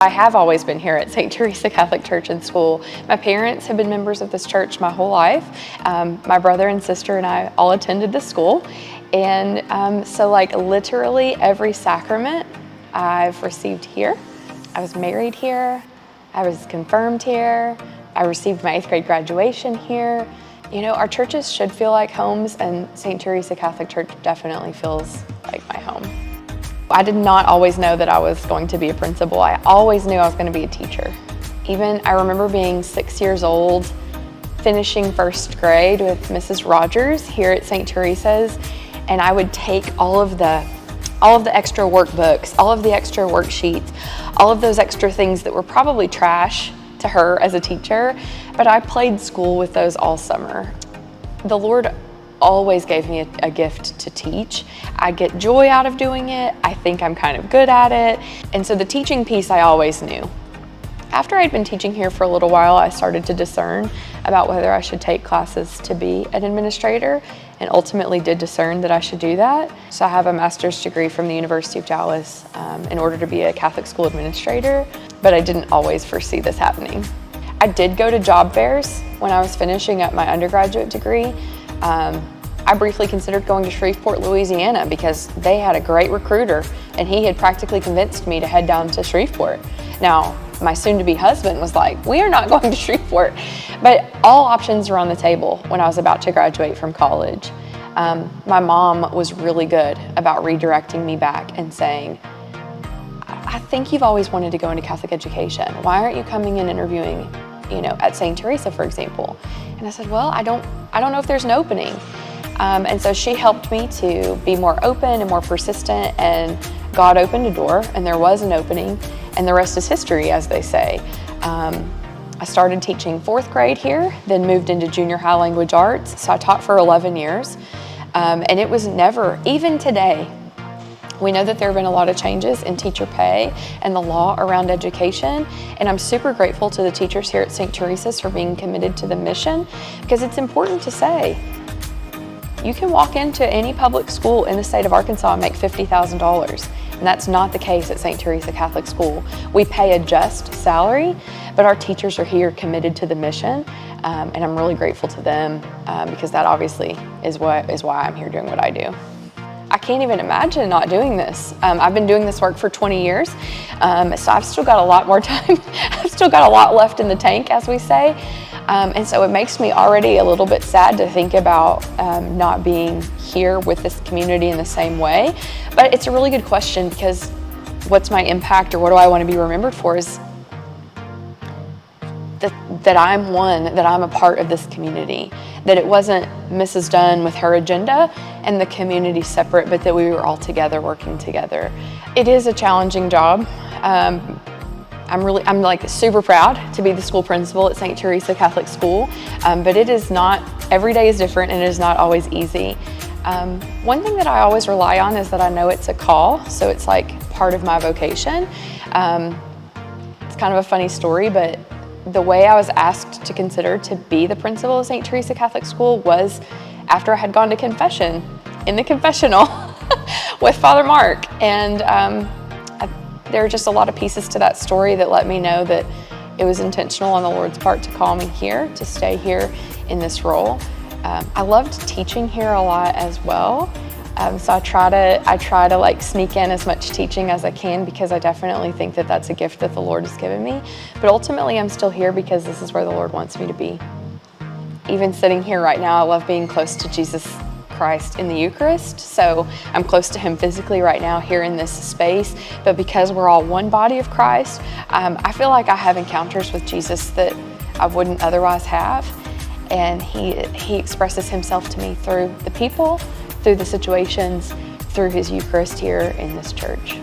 I have always been here at St. Theresa Catholic Church in school. My parents have been members of this church my whole life. My brother and sister and I all attended this school. And so like literally every sacrament I've received here. I was married here. I was confirmed here. I received my 8th grade graduation here. You know, our churches should feel like homes, and St. Theresa Catholic Church definitely feels like my home. I did not always know that I was going to be a principal. I always knew I was going to be a teacher. Even I remember being 6 years old, finishing 1st grade with Mrs. Rogers here at St. Teresa's, and I would take all of the extra workbooks, all of the extra worksheets, all of those extra things that were probably trash to her as a teacher, but I played school with those all summer. The Lord always gave me a gift to teach. I get joy out of doing it. I think I'm kind of good at it. And so the teaching piece I always knew. After I'd been teaching here for a little while, I started to discern about whether I should take classes to be an administrator, and ultimately did discern that I should do that. So I have a master's degree from the University of Dallas in order to be a Catholic school administrator, but I didn't always foresee this happening. I did go to job fairs when I was finishing up my undergraduate degree. I briefly considered going to Shreveport, Louisiana, because they had a great recruiter and he had practically convinced me to head down to Shreveport. Now, my soon-to-be husband was like, "We are not going to Shreveport." But all options were on the table when I was about to graduate from college. My mom was really good about redirecting me back and saying, "I think you've always wanted to go into Catholic education. Why aren't you coming and interviewing, at St. Teresa, for example?" And I said, "Well, I don't know if there's an opening." And so she helped me to be more open and more persistent, and God opened a door and there was an opening, and the rest is history, as they say. I started teaching 4th grade here, then moved into junior high language arts. So I taught for 11 years. And it was never, even today, we know that there have been a lot of changes in teacher pay and the law around education, and I'm super grateful to the teachers here at St. Teresa's for being committed to the mission, because it's important to say, you can walk into any public school in the state of Arkansas and make $50,000, and that's not the case at St. Theresa Catholic School. We pay a just salary, but our teachers are here committed to the mission, and I'm really grateful to them because that obviously is why I'm here doing what I do. I can't even imagine not doing this. I've been doing this work for 20 years, so I've still got a lot more time. I've still got a lot left in the tank, as we say. And so it makes me already a little bit sad to think about not being here with this community in the same way. But it's a really good question, because what's my impact, or what do I want to be remembered for, is that I'm a part of this community, that it wasn't Mrs. Dunn with her agenda and the community separate, but that we were all together working together. It is a challenging job. I'm like super proud to be the school principal at St. Theresa Catholic School, but it is not, every day is different and it is not always easy. One thing that I always rely on is that I know it's a call, so it's like part of my vocation. It's kind of a funny story, but the way I was asked to consider to be the principal of St. Theresa Catholic School was after I had gone to confession in the confessional with Father Mark. And there are just a lot of pieces to that story that let me know that it was intentional on the Lord's part to call me here, to stay here in this role. I loved teaching here a lot as well. So I try to like sneak in as much teaching as I can, because I definitely think that that's a gift that the Lord has given me. But ultimately I'm still here because this is where the Lord wants me to be. Even sitting here right now, I love being close to Jesus Christ in the Eucharist. So I'm close to him physically right now here in this space, but because we're all one body of Christ, I feel like I have encounters with Jesus that I wouldn't otherwise have. And he expresses himself to me through the people, through the situations, through his Eucharist here in this church.